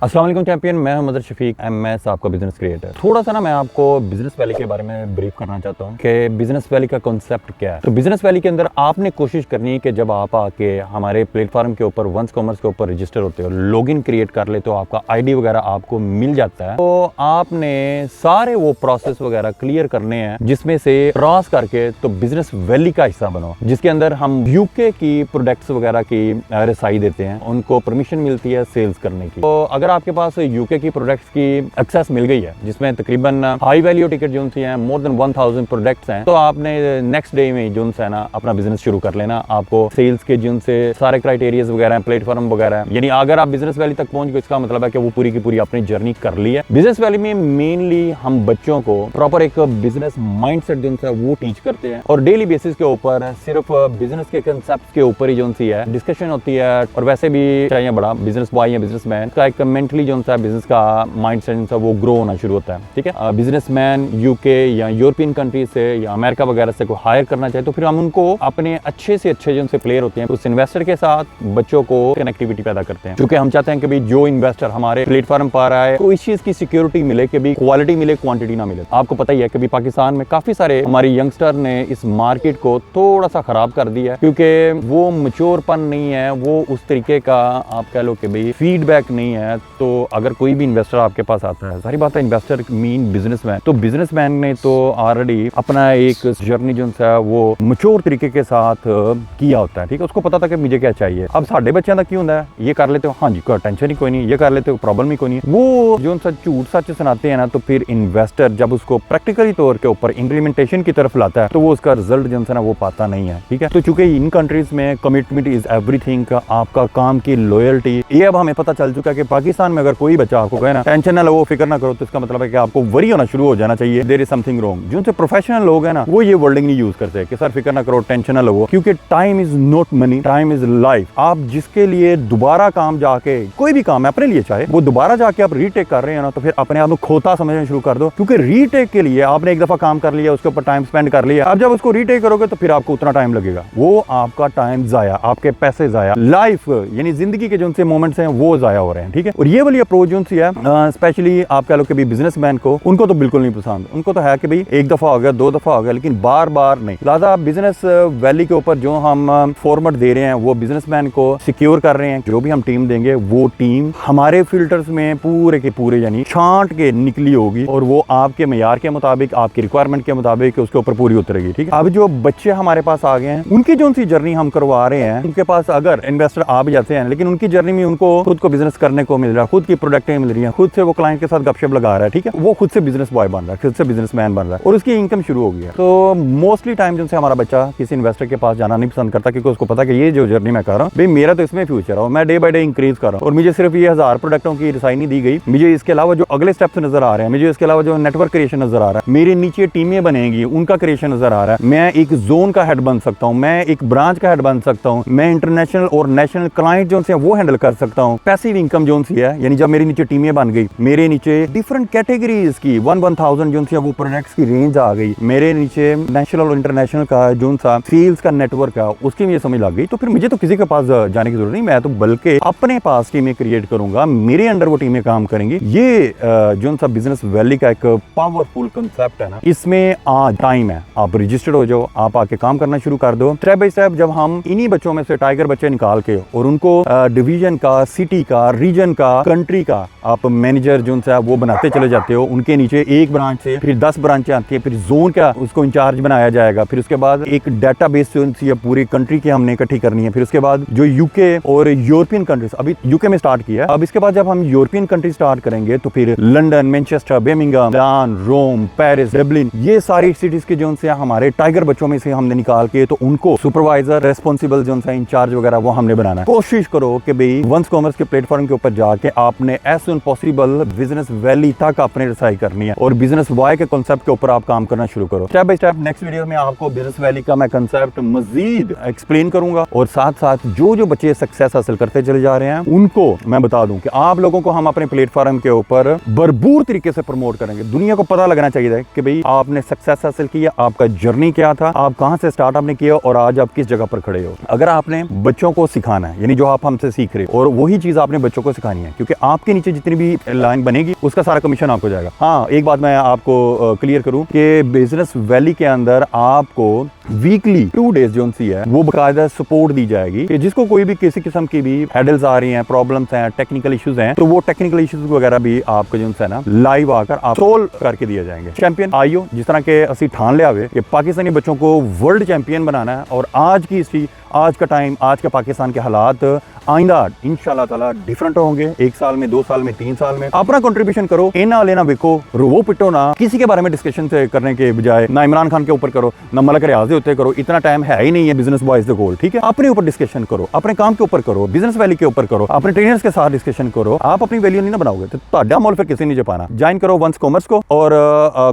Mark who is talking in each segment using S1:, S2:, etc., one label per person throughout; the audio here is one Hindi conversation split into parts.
S1: अस्सलाम वालेकुम चैंपियन, मैं मोहम्मद शफीक एमएस, आपका बिजनेस क्रिएटर। थोड़ा सा ना मैं आपको बिजनेस वैली के बारे में ब्रीफ करना चाहता हूँ कि बिजनेस वैली का कॉन्सेप्ट क्या है। तो बिजनेस वैली के अंदर आपने कोशिश करनी है कि जब आप आके हमारे प्लेटफॉर्म के ऊपर वंस कॉमर्स के ऊपर रजिस्टर होते हो, लॉगिन क्रिएट कर ले तो आपका आईडी वगैरह आपको मिल जाता है। तो आपने सारे वो प्रोसेस वगैरह क्लियर करने हैं जिसमें से क्रॉस करके तो बिजनेस वैली का हिस्सा बनो, जिसके अंदर हम यूके की प्रोडक्ट्स वगैरह की रसाई देते हैं, उनको परमिशन मिलती है सेल्स करने की। तो अगर आपके पास यूके की प्रोडक्ट्स की एक्सेस मिल गई है, जिसमें तकरीबन हाई वैल्यू टिकट जो हैं मोर देन 1000 प्रोडक्ट्स हैं, तो आपने नेक्स्ट डे में जो है ना अपना बिजनेस शुरू कर लेना। आपको सेल्स के जिन से सारे क्राइटेरियाज वगैरह हैं, प्लेटफॉर्म वगैरह हैं, यानी अगर आप बिजनेस वैली तक पहुंच गए, इसका मतलब है कि वो पूरी की पूरी अपनी जर्नी कर ली है। बिजनेस वैली में मेनली हम बच्चों को प्रॉपर एक बिजनेस माइंडसेट जो है वो टीच करते हैं, और डेली बेसिस के ऊपर सिर्फ बिजनेस के कंसेप्ट के ऊपर ही जो है डिस्कशन होती है। और वैसे भी चाहे बड़ा बिजनेस बॉय या बिजनेसमैन का एक मेंटली जो है बिजनेस का माइंडसेट वो ग्रो होना शुरू होता है। ठीक है, बिजनेसमैन यूके या यूरोपियन कंट्री से या अमेरिका वगैरह से कोई हायर करना चाहे तो फिर हम उनको अपने अच्छे से अच्छे जो प्लेयर होते हैं उस इन्वेस्टर के साथ बच्चों को कनेक्टिविटी पैदा करते हैं, क्योंकि हम चाहते हैं कि भाई जो इन्वेस्टर हमारे प्लेटफॉर्म पर आए तो इस चीज की सिक्योरिटी मिले कि भाई क्वालिटी मिले, क्वांटिटी ना मिले। आपको पता ही है कि पाकिस्तान में काफी सारे हमारे यंगस्टर ने इस मार्केट को थोड़ा सा खराब कर दिया है, क्योंकि वो मैच्योरपन नहीं है, वो उस तरीके का आप कह लो कि भाई फीडबैक नहीं है। तो अगर कोई भी इन्वेस्टर आपके पास आता है, सारी बात है इन्वेस्टर मीन बिजनेसमैन, तो बिजनेसमैन ने तो ऑलरेडी अपना एक जर्नी जो है वो मैच्योर तरीके के साथ किया होता है। ठीक है, उसको पता था कि मुझे क्या चाहिए। अब साढ़े बच्चों का क्यों होता है, ये कर लेते हो, हाँ जी कोई टेंशन ही कोई नहीं, ये कर लेते हो, प्रॉब्लम ही कोई नहीं। वो जो झूठ सच सुनाते हैं ना, तो फिर इन्वेस्टर जब उसको प्रैक्टिकली तौर के ऊपर इंप्लीमेंटेशन की तरफ लाता है तो वो उसका रिजल्ट जो है ना वो पाता नहीं है। ठीक है, तो चूंकि इन कंट्रीज में कमिटमेंट इज एवरीथिंग, आपका काम की लॉयल्टी, ये अब हमें पता चल चुका है कि पाकिस्तान में अगर कोई बच्चा आपको कहे ना टेंशन ना लो, फिक्र ना करो, तो इसका मतलब है कि आपको वरी होना शुरू हो जाना चाहिए, देयर इज समथिंग रॉन्ग। जो प्रोफेशनल लोग हैं ना वो ये वर्डिंग नहीं यूज करते कि सर फिक्र ना करो, टेंशन ना लो, क्योंकि time is not money, time is life. आप जिसके लिए दोबारा काम जाके, कोई भी काम है अपने लिए चाहे वो दोबारा जाके आप रीटेक कर रहे हैं ना, तो फिर अपने आप को खोता समझना शुरू कर दो, क्योंकि रीटेक के लिए आपने एक दफा काम कर लिया, उसके ऊपर टाइम स्पेंड कर लिया। अब जब उसको रीटेक करोगे तो फिर आपको उतना टाइम लगेगा, वो आपका टाइम जाया, आपके पैसे जाया, लाइफ यानी जिंदगी के जो से मोमेंट्स हैं वो जाया हो रहे हैं। ठीक है, और ये वाली अप्रोच जो है स्पेशली आप कह लो कि बिजनेसमैन को, उनको तो बिल्कुल नहीं पसंद। उनको तो है कि भाई एक दफा हो गया, दो दफा हो गया, लेकिन बार बार नहीं। लिहाजा बिजनेस वैली के ऊपर जो हम फॉर्मेट दे रहे हैं वो बिजनेसमैन को सिक्योर कर रहे हैं। जो भी हम टीम देंगे वो टीम हमारे फिल्टर्स में पूरे के पूरे यानी छांट के निकली होगी, और वो आपके मेयार के मुताबिक, आपकी रिक्वायरमेंट के मुताबिक उसके ऊपर पूरी उतरेगी। ठीक है, अब जो बच्चे हमारे पास आ गए हैं उनकी जो सी जर्नी हम करवा रहे हैं, उनके पास अगर इन्वेस्टर आ भी जाते हैं, लेकिन उनकी जर्नी में उनको खुद को बिजनेस करने को मिल रहा है, खुद की प्रोडक्टें मिल रही हैं, खुद से वो क्लाइंट के साथ गपशप लगा रहा है। ठीक है, वो खुद से बिजनेस बॉय बन रहा है, खुद से बिजनेसमैन बन रहा है, और उसकी इनकम शुरू हो गई है। तो मोस्टली टाइम जो हमारा बच्चा किसी इन्वेस्टर के पास जाना नहीं पसंद करता, क्योंकि उसको पता कि ये जो जर्नी मैं कर रहा हूँ भाई मेरा तो इसमें फ्यूचर है, और मैं डे बाय डे इंक्रीज कर रहा हूँ, और मुझे सिर्फ ये 1000 प्रोडक्टों की रसाई नहीं दी गई, मुझे इसके अलावा जो अगले स्टेप्स नजर आ रहे हैं, मुझे इसके अलावा जो नेटवर्क क्रिएशन नजर आ रहा है, मेरे नीचे टीमें बनेंगी, उनका क्रिएशन नजर आ रहा है, मैं एक जोन का हेड बन सकता हूँ, मैं एक ब्रांच का हेड बन सकता हूँ, मैं इंटरनेशनल और नेशनल क्लाइंट जो वो हैंडल कर सकता हूँ। पैसिव इनकम जो सी है, यानी जब मेरे नीचे टीमें बन गई, मेरे नीचे डिफरेंट कैटेगरीज की 1000 जो सी वो प्रोडक्ट्स की रेंज आ गई, मेरे नीचे नेशनल और इंटरनेशनल का जो सा सेल्स का नेटवर्क है उसकी मुझे समझ लग गई, तो फिर मुझे तो किसी के पास जाने की जरूरत नहीं, मैं तो बल्कि अपने पास टीमें क्रिएट करूंगा, मेरे अंडर वो टीमें काम करेंगी। ये जो सा बिजनेस वैली का एक पावरफुल कंसेप्ट है ना, इसमें आज टाइम है, आप रजिस्टर्ड हो जाओ, आप आके काम करना शुरू कर दो। स्टेप बाय स्टेप जब हम इन्हीं बच्चों में से टाइगर बच्चे निकाल के और उनको डिवीजन का, सिटी का, रीजन का, कंट्री का आप मैनेजर जो है वो बनाते चले जाते हो, उनके नीचे एक ब्रांच से फिर 10 ब्रांचें आती है, फिर जोन का उसको इंचार्ज बनाया जाएगा, फिर उसके बाद एक डेटाबेस जो पूरी कंट्री की हमने इकट्ठी करनी है, फिर उसके बाद जो यूके और यूरोपियन कंट्रीज, अभी यूके में स्टार्ट किया, अब इसके बाद जब हम यूरोपियन कंट्री स्टार्ट करेंगे तो फिर लंदन, मैनचेस्टर, बर्मिंघम, मिलान, रोम, पेरिस, डबलिन, ये सारी सिटीज के जो से हमारे टाइगर बच्चों में से हमने निकाल के तो उनको सुपरवाइजर, रेस्पॉन्सिबल जो है इंचार्ज वगैरह वो हमने बनाना है। कोशिश करो कि भाई वंस कॉमर्स के प्लेटफॉर्म के ऊपर जाके आपने as soon possible business valley तक आपने रसाई करनी है, और बिजनेस वाई के कॉन्सेप्ट के ऊपर आप काम करना शुरू करो। Step by step next video में आपको बिजनेस वैली का मैं कॉन्सेप्ट मजीद एक्सप्लेन करूंगा, और साथ साथ जो बच्चे सक्सेस हासिल करते चले जा रहे हैं उनको मैं बता दूं कि आप लोगों को हम अपने प्लेटफॉर्म के ऊपर भरपूर तरीके से प्रमोट करेंगे। दुनिया को पता लगना चाहिए कि भाई आपने सक्सेस हासिल किया, आपका जर्नी क्या था, आप कहां से स्टार्ट आपने किया और आज आप किस जगह पर खड़े हो। अगर आपने बच्चों को सिखाना है, यानी जो आप हमसे सीख रहे हो, और वही चीज आपने बच्चों को सिखानी है, है, क्योंकि आपके नीचे जितनी भी लाइन बनेगी उसका सारा कमीशन आपको जाएगा। हाँ, एक बात मैं आपको क्लियर करूं कि बिजनेस वैली के अंदर आपको वीकली 2 डेज जो सी है वो बाकायदा सपोर्ट दी जाएगी कि जिसको कोई भी किसी किस्म की भी हैडल्स आ रही हैं, प्रॉब्लम्स हैं, टेक्निकल इश्यूज हैं, तो वो टेक्निकल इश्यूज वगैरह भी आपको जो है ना लाइव आकर आप सोल्व करके दिए जाएंगे। चैंपियन आईओ जिस तरह के असी ठान लिया हुए कि पाकिस्तानी बच्चों को वर्ल्ड चैंपियन बनाना है, और आज की हिस्ट्री, आज का टाइम, आज का पाकिस्तान के हालात आइंदा इंशाल्लाह ताला डिफरेंट होंगे। 1 साल में, 2 साल में, 3 साल में अपना कंट्रीब्यूशन करो। इना लेना बिको, रोवो पिटो ना, किसी के बारे में डिस्कशन करने के बजाय ना इमरान खान के ऊपर करो, ना मलक रियाज होते करो। इतना टाइम है ही नहीं है बिजनेस बॉयज द गोल, ठीक है। अपने ऊपर डिस्कशन करो, अपने काम के ऊपर करो, बिजनेस वैली के ऊपर करो, अपने ट्रेनर्स के साथ डिस्कशन करो। आप अपनी वैल्यू नहीं ना बनाओगे तो ਤੁਹਾਡਾ मोल फिर किसी नहीं जपाना। ज्वाइन करो वंस कॉमर्स को और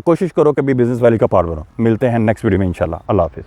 S1: कोशिश करो कि भी बिजनेस वैली का पार्ट बनो। मिलते हैं नेक्स्ट वीडियो में इंशाल्लाह। अल्लाह हाफिज।